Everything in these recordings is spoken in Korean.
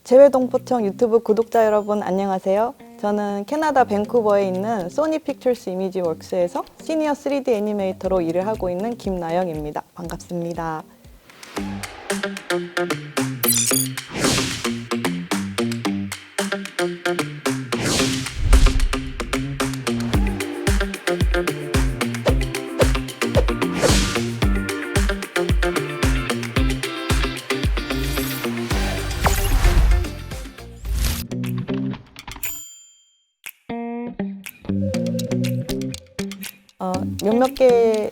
재외동포청 유튜브 구독자 여러분 안녕하세요. 저는 캐나다 밴쿠버에 있는 소니 픽처스 이미지 웍스에서 시니어 3D 애니메이터로 일을 하고 있는 김나영입니다. 반갑습니다. 몇몇 개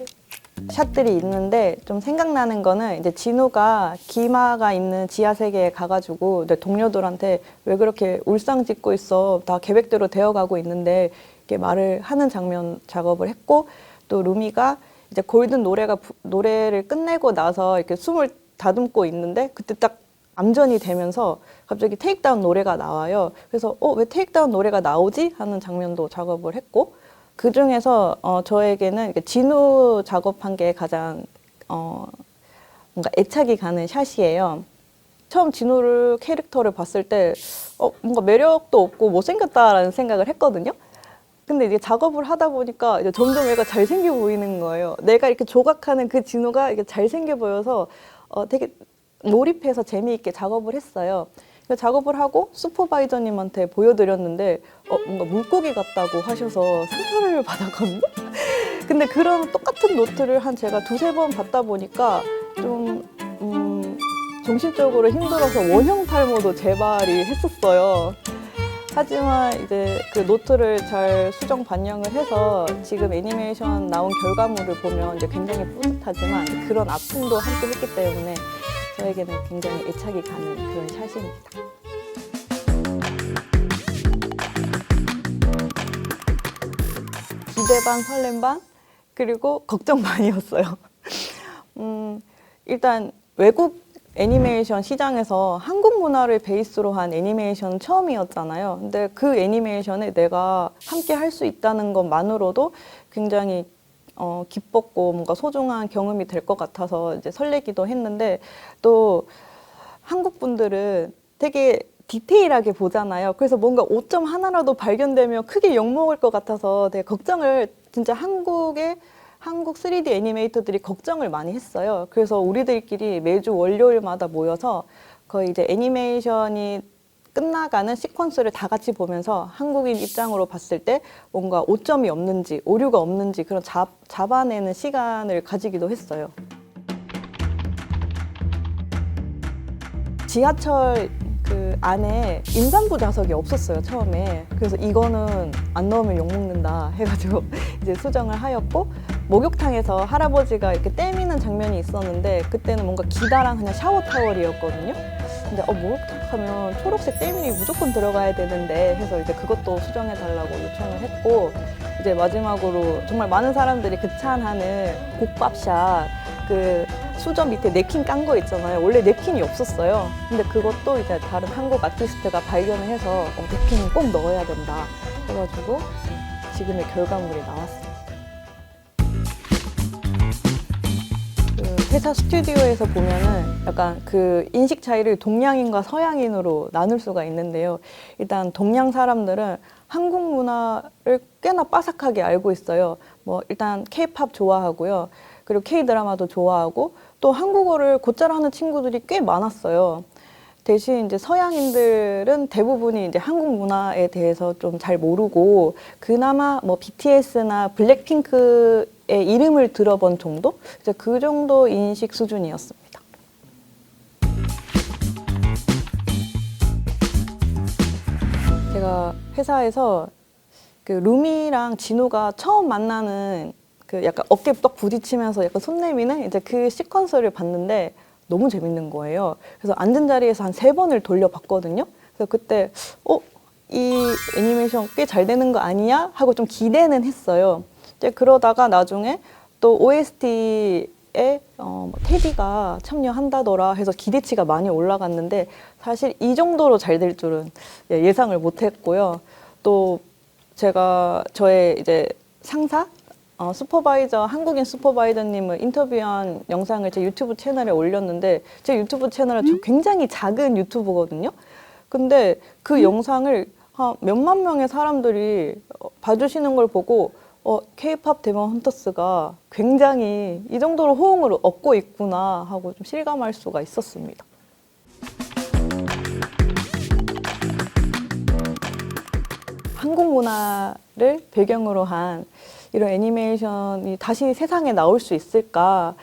샷들이 있는데 좀 생각나는 거는 이제 진우가 기마가 있는 지하 세계에 가가지고 내 동료들한테 왜 그렇게 울상 짓고 있어? 다 계획대로 되어가고 있는데 이렇게 말을 하는 장면 작업을 했고, 또 루미가 이제 골든 노래를 끝내고 나서 이렇게 숨을 다듬고 있는데 그때 딱 암전이 되면서 갑자기 테이크다운 노래가 나와요. 그래서 왜 테이크다운 노래가 나오지? 하는 장면도 작업을 했고, 그 중에서 저에게는 진우 작업한 게 가장 뭔가 애착이 가는 샷이에요. 처음 진우를 캐릭터를 봤을 때 뭔가 매력도 없고 못생겼다라는 생각을 했거든요. 근데 이제 작업을 하다 보니까 이제 점점 얘가 잘생겨 보이는 거예요. 내가 이렇게 조각하는 그 진우가 이게 잘생겨 보여서 되게 몰입해서 재미있게 작업을 했어요. 작업을 하고 슈퍼바이저님한테 보여드렸는데 뭔가 물고기 같다고 하셔서 상처를 받았거든요. 근데 그런 똑같은 노트를 제가 두세 번 받다 보니까 좀 정신적으로 힘들어서 원형 탈모도 재발이 했었어요. 하지만 이제 그 노트를 잘 수정 반영을 해서 지금 애니메이션 나온 결과물을 보면 이제 굉장히 뿌듯하지만 그런 아픔도 함께 했기 때문에 저에게는 굉장히 애착이 가는 그런 샷입니다. 기대 반, 설렘 반, 그리고 걱정 반이었어요. 일단 외국 애니메이션 시장에서 한국 문화를 베이스로 한 애니메이션은 처음이었잖아요. 근데 그 애니메이션에 내가 함께 할 수 있다는 것만으로도 굉장히 기뻤고 뭔가 소중한 경험이 될 것 같아서 이제 설레기도 했는데, 또 한국 분들은 되게 디테일하게 보잖아요. 그래서 뭔가 오점 하나라도 발견되면 크게 욕먹을 것 같아서 되게 걱정을, 진짜 한국 3D 애니메이터들이 걱정을 많이 했어요. 그래서 우리들끼리 매주 월요일마다 모여서 거의 이제 애니메이션이 끝나가는 시퀀스를 다 같이 보면서 한국인 입장으로 봤을 때 뭔가 오점이 없는지, 오류가 없는지 그런 잡아내는 시간을 가지기도 했어요. 지하철 그 안에 임산부 좌석이 없었어요, 처음에. 그래서 이거는 안 넣으면 욕먹는다 해가지고 이제 수정을 하였고, 목욕탕에서 할아버지가 이렇게 떼미는 장면이 있었는데 그때는 뭔가 기다란 그냥 샤워 타월이었거든요. 근데 목욕탕 가면 초록색 떼민이 무조건 들어가야 되는데 해서 이제 그것도 수정해달라고 요청을 했고, 이제 마지막으로 정말 많은 사람들이 극찬하는 국밥샷, 그 수저 밑에 냅킨 깐 거 있잖아요. 원래 냅킨이 없었어요. 근데 그것도 이제 다른 한국 아티스트가 발견을 해서 냅킨은 꼭 넣어야 된다 해가지고 지금의 결과물이 나왔어요. 회사 스튜디오에서 보면은 약간 그 인식 차이를 동양인과 서양인으로 나눌 수가 있는데요. 일단 동양 사람들은 한국 문화를 꽤나 빠삭하게 알고 있어요. 뭐 일단 K-팝 좋아하고요. 그리고 K-드라마도 좋아하고 또 한국어를 곧잘 하는 친구들이 꽤 많았어요. 대신 이제 서양인들은 대부분이 이제 한국 문화에 대해서 좀 잘 모르고 그나마 뭐 BTS나 블랙핑크의 이름을 들어본 정도? 이제 그 정도 인식 수준이었습니다. 제가 회사에서 그 루미랑 진우가 처음 만나는 그 약간 어깨 떡 부딪히면서 약간 손 내미는 이제 그 시퀀스를 봤는데 너무 재밌는 거예요. 그래서 앉은 자리에서 한 3번을 돌려봤거든요. 그래서 그때 이 애니메이션 꽤 잘 되는 거 아니야? 하고 좀 기대는 했어요. 이제 그러다가 나중에 또 OST에 테디가 참여한다더라 해서 기대치가 많이 올라갔는데 사실 이 정도로 잘 될 줄은 예상을 못했고요. 또 제가 저의 이제 상사 한국인 슈퍼바이저님을 인터뷰한 영상을 제 유튜브 채널에 올렸는데, 제 유튜브 채널은 굉장히 작은 유튜브거든요. 근데 그 영상을 한 몇만 명의 사람들이 봐주시는 걸 보고 K-팝 데몬 헌터스가 굉장히 이 정도로 호응을 얻고 있구나 하고 좀 실감할 수가 있었습니다. 한국 문화를 배경으로 한 이런 애니메이션이 다시 세상에 나올 수 있을까?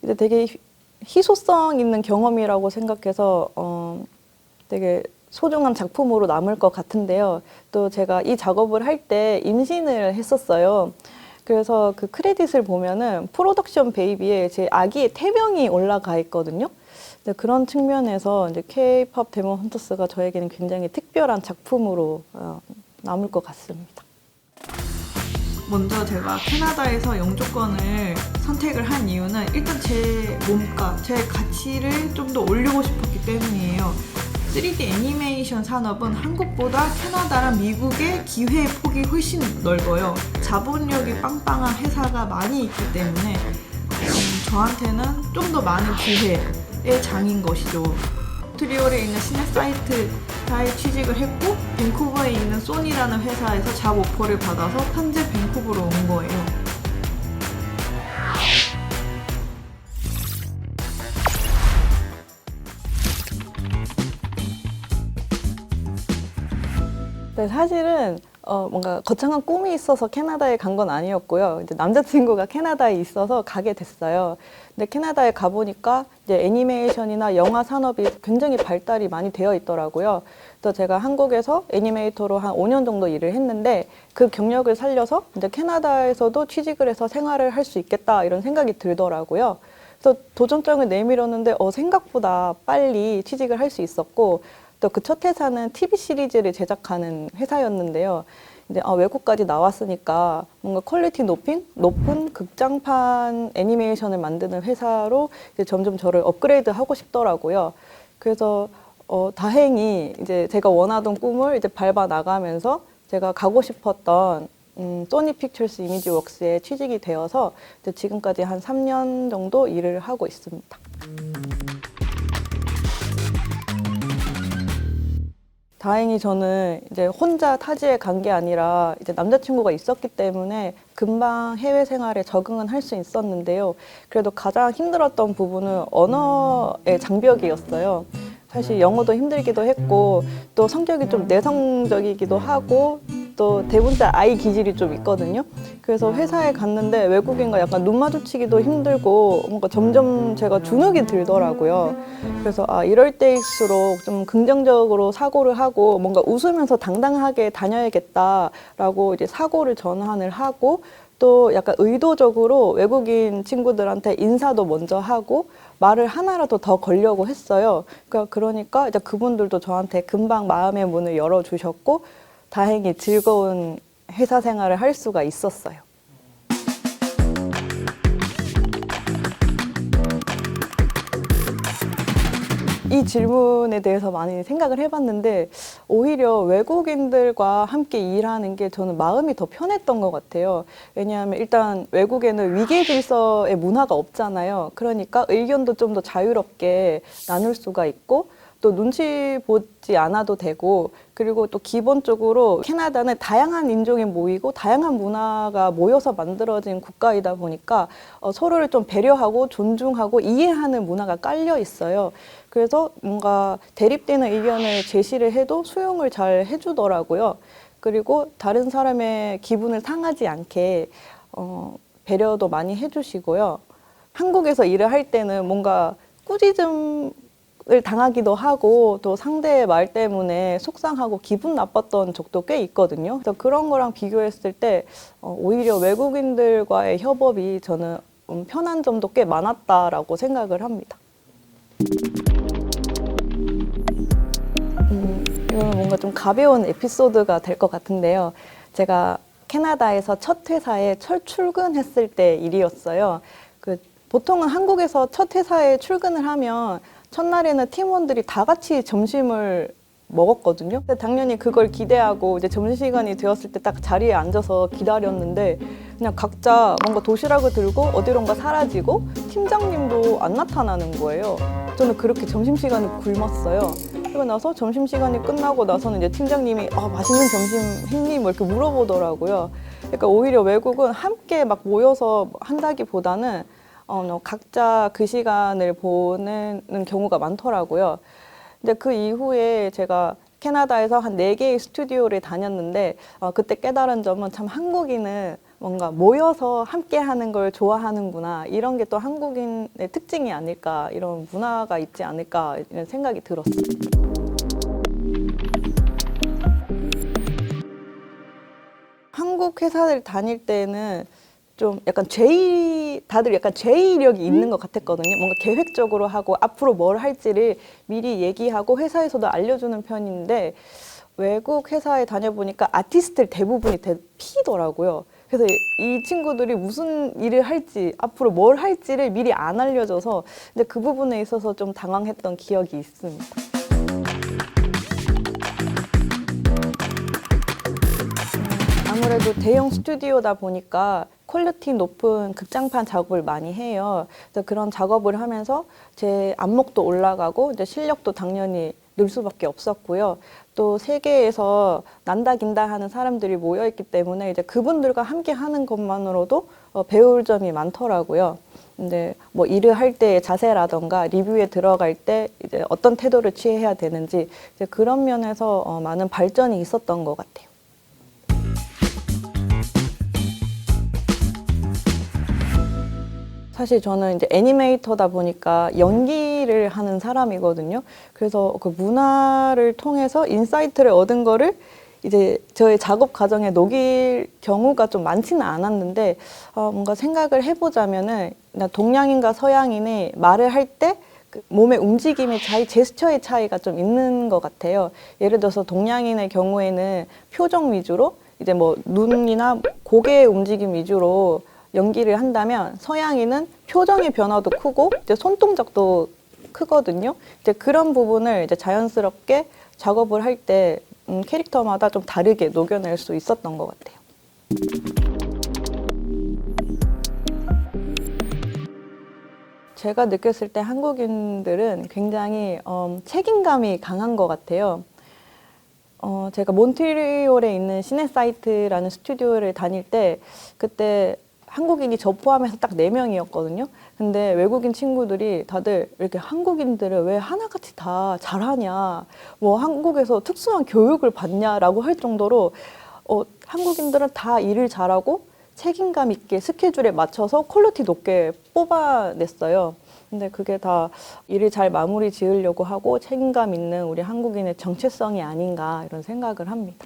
이제 되게 희소성 있는 경험이라고 생각해서 되게 소중한 작품으로 남을 것 같은데요. 또 제가 이 작업을 할 때 임신을 했었어요. 그래서 그 크레딧을 보면은 프로덕션 베이비에 제 아기의 태명이 올라가 있거든요. 그런 측면에서 이제 K-팝 데몬 헌터스가 저에게는 굉장히 특별한 작품으로 남을 것 같습니다. 먼저 제가 캐나다에서 영주권을 선택을 한 이유는 일단 제 몸값, 제 가치를 좀 더 올리고 싶었기 때문이에요. 3D 애니메이션 산업은 한국보다 캐나다랑 미국의 기회 폭이 훨씬 넓어요. 자본력이 빵빵한 회사가 많이 있기 때문에 저한테는 좀 더 많은 기회의 장인 것이죠. 몬트리올에 있는 시네사이트에 취직을 했고 밴쿠버에 있는 소니라는 회사에서 잡 오퍼를 받아서 현재 밴쿠버로 온 거예요. 네, 사실은 뭔가 거창한 꿈이 있어서 캐나다에 간 건 아니었고요. 이제 남자친구가 캐나다에 있어서 가게 됐어요. 근데 캐나다에 가보니까 이제 애니메이션이나 영화 산업이 굉장히 발달이 많이 되어 있더라고요. 그래서 제가 한국에서 애니메이터로 한 5년 정도 일을 했는데 그 경력을 살려서 이제 캐나다에서도 취직을 해서 생활을 할 수 있겠다 이런 생각이 들더라고요. 그래서 도전장을 내밀었는데 생각보다 빨리 취직을 할 수 있었고 또 그 첫 회사는 TV 시리즈를 제작하는 회사였는데요. 이제 외국까지 나왔으니까 뭔가 퀄리티 높은 극장판 애니메이션을 만드는 회사로 이제 점점 저를 업그레이드 하고 싶더라고요. 그래서 다행히 이제 제가 원하던 꿈을 이제 밟아 나가면서 제가 가고 싶었던 소니 픽처스 이미지 웍스에 취직이 되어서 이제 지금까지 한 3년 정도 일을 하고 있습니다. 다행히 저는 이제 혼자 타지에 간 게 아니라 이제 남자친구가 있었기 때문에 금방 해외 생활에 적응은 할 수 있었는데요. 그래도 가장 힘들었던 부분은 언어의 장벽이었어요. 사실 영어도 힘들기도 했고 또 성격이 좀 내성적이기도 하고 또 대문자 아이 기질이 좀 있거든요. 그래서 회사에 갔는데 외국인과 약간 눈 마주치기도 힘들고 뭔가 점점 제가 주눅이 들더라고요. 그래서 이럴 때일수록 좀 긍정적으로 사고를 하고 뭔가 웃으면서 당당하게 다녀야겠다라고 이제 사고를 전환을 하고 또 약간 의도적으로 외국인 친구들한테 인사도 먼저 하고 말을 하나라도 더 걸려고 했어요. 그러니까 이제 그분들도 저한테 금방 마음의 문을 열어주셨고 다행히 즐거운 회사 생활을 할 수가 있었어요. 이 질문에 대해서 많이 생각을 해봤는데 오히려 외국인들과 함께 일하는 게 저는 마음이 더 편했던 것 같아요. 왜냐하면 일단 외국에는 위계 질서의 문화가 없잖아요. 그러니까 의견도 좀 더 자유롭게 나눌 수가 있고 또 눈치 보지 않아도 되고 그리고 또 기본적으로 캐나다는 다양한 인종이 모이고 다양한 문화가 모여서 만들어진 국가이다 보니까 서로를 좀 배려하고 존중하고 이해하는 문화가 깔려 있어요. 그래서 뭔가 대립되는 의견을 제시를 해도 수용을 잘 해주더라고요. 그리고 다른 사람의 기분을 상하지 않게 배려도 많이 해주시고요. 한국에서 일을 할 때는 뭔가 꾸짖음을 당하기도 하고 또 상대의 말 때문에 속상하고 기분 나빴던 적도 꽤 있거든요. 그래서 그런 거랑 비교했을 때 오히려 외국인들과의 협업이 저는 편한 점도 꽤 많았다라고 생각을 합니다. 이건 뭔가 좀 가벼운 에피소드가 될 것 같은데요. 제가 캐나다에서 첫 회사에 첫 출근했을 때 일이었어요. 보통은 한국에서 첫 회사에 출근을 하면 첫날에는 팀원들이 다 같이 점심을 먹었거든요. 근데 당연히 그걸 기대하고 이제 점심시간이 되었을 때 딱 자리에 앉아서 기다렸는데 그냥 각자 뭔가 도시락을 들고 어디론가 사라지고 팀장님도 안 나타나는 거예요. 저는 그렇게 점심시간을 굶었어요. 마치고 나서 점심시간이 끝나고 나서는 이제 팀장님이 맛있는 점심 했니? 뭐 이렇게 물어보더라고요. 그러니까 오히려 외국은 함께 막 모여서 한다기보다는 각자 그 시간을 보내는 경우가 많더라고요. 근데 그 이후에 제가 캐나다에서 한 4개의 스튜디오를 다녔는데 그때 깨달은 점은 참 한국인은 뭔가 모여서 함께 하는 걸 좋아하는구나. 이런 게 또 한국인의 특징이 아닐까. 이런 문화가 있지 않을까. 이런 생각이 들었어요. 한국 회사를 다닐 때는 좀 약간 다들 약간 제의력이 있는 것 같았거든요. 뭔가 계획적으로 하고 앞으로 뭘 할지를 미리 얘기하고 회사에서도 알려주는 편인데 외국 회사에 다녀보니까 아티스트들 대부분이 P더라고요. 그래서 이 친구들이 무슨 일을 할지, 앞으로 뭘 할지를 미리 안 알려줘서 근데 그 부분에 있어서 좀 당황했던 기억이 있습니다. 아무래도 대형 스튜디오다 보니까 퀄리티 높은 극장판 작업을 많이 해요. 그래서 그런 작업을 하면서 제 안목도 올라가고 이제 실력도 당연히 늘 수밖에 없었고요. 또 세계에서 난다 긴다 하는 사람들이 모여 있기 때문에 이제 그분들과 함께 하는 것만으로도 배울 점이 많더라고요. 근데 뭐 일을 할 때의 자세라던가 리뷰에 들어갈 때 이제 어떤 태도를 취해야 되는지 이제 그런 면에서 많은 발전이 있었던 것 같아요. 사실 저는 이제 애니메이터다 보니까 연기를 하는 사람이거든요. 그래서 그 문화를 통해서 인사이트를 얻은 거를 이제 저의 작업 과정에 녹일 경우가 좀 많지는 않았는데 뭔가 생각을 해보자면은 동양인과 서양인이 말을 할 때 그 몸의 움직임의 차이, 제스처의 차이가 좀 있는 것 같아요. 예를 들어서 동양인의 경우에는 표정 위주로 이제 뭐 눈이나 고개의 움직임 위주로 연기를 한다면 서양인은 표정의 변화도 크고 이제 손동작도 크거든요. 이제 그런 부분을 이제 자연스럽게 작업을 할 때 캐릭터마다 좀 다르게 녹여낼 수 있었던 것 같아요. 제가 느꼈을 때 한국인들은 굉장히 책임감이 강한 것 같아요. 제가 몬트리올에 있는 시네사이트라는 스튜디오를 다닐 때 그때 한국인이 저 포함해서 딱 4명이었거든요. 근데 외국인 친구들이 다들 이렇게 한국인들은 왜 하나같이 다 잘하냐, 뭐 한국에서 특수한 교육을 받냐라고 할 정도로 한국인들은 다 일을 잘하고 책임감 있게 스케줄에 맞춰서 퀄리티 높게 뽑아냈어요. 근데 그게 다 일을 잘 마무리 지으려고 하고 책임감 있는 우리 한국인의 정체성이 아닌가 이런 생각을 합니다.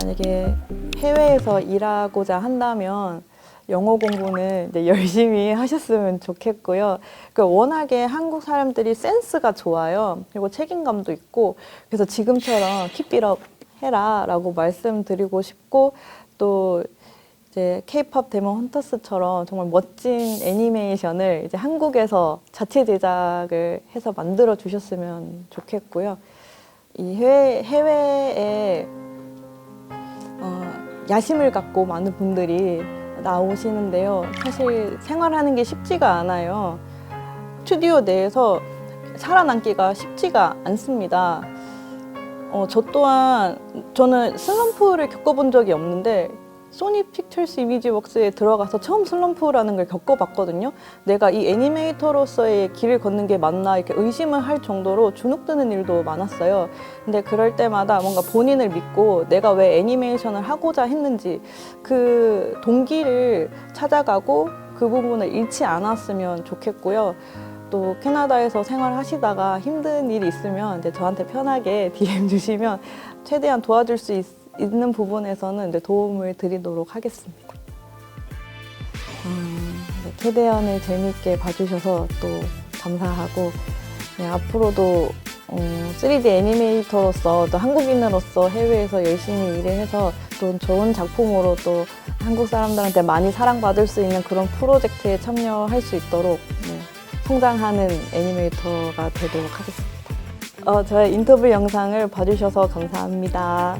만약에 해외에서 일하고자 한다면 영어 공부는 이제 열심히 하셨으면 좋겠고요. 워낙에 한국 사람들이 센스가 좋아요. 그리고 책임감도 있고 그래서 지금처럼 keep it up 해라라고 말씀드리고 싶고 또 이제 K-pop 데몬 헌터스처럼 정말 멋진 애니메이션을 이제 한국에서 자체 제작을 해서 만들어 주셨으면 좋겠고요. 이 해외에 야심을 갖고 많은 분들이 나오시는데요. 사실 생활하는 게 쉽지가 않아요. 스튜디오 내에서 살아남기가 쉽지가 않습니다. 저 또한 저는 슬럼프를 겪어본 적이 없는데 소니 픽처스 이미지웍스에 들어가서 처음 슬럼프라는 걸 겪어봤거든요. 내가 이 애니메이터로서의 길을 걷는 게 맞나 이렇게 의심을 할 정도로 주눅드는 일도 많았어요. 근데 그럴 때마다 뭔가 본인을 믿고 내가 왜 애니메이션을 하고자 했는지 그 동기를 찾아가고 그 부분을 잃지 않았으면 좋겠고요. 또 캐나다에서 생활하시다가 힘든 일이 있으면 이제 저한테 편하게 DM 주시면 최대한 도와줄 수 있는 부분에서는 이제 도움을 드리도록 하겠습니다. 캐대언을 재미있게 봐주셔서 또 감사하고 앞으로도 3D 애니메이터로서 또 한국인으로서 해외에서 열심히 일을 해서 또 좋은 작품으로 또 한국 사람들한테 많이 사랑받을 수 있는 그런 프로젝트에 참여할 수 있도록 성장하는 애니메이터가 되도록 하겠습니다. 저의 인터뷰 영상을 봐주셔서 감사합니다.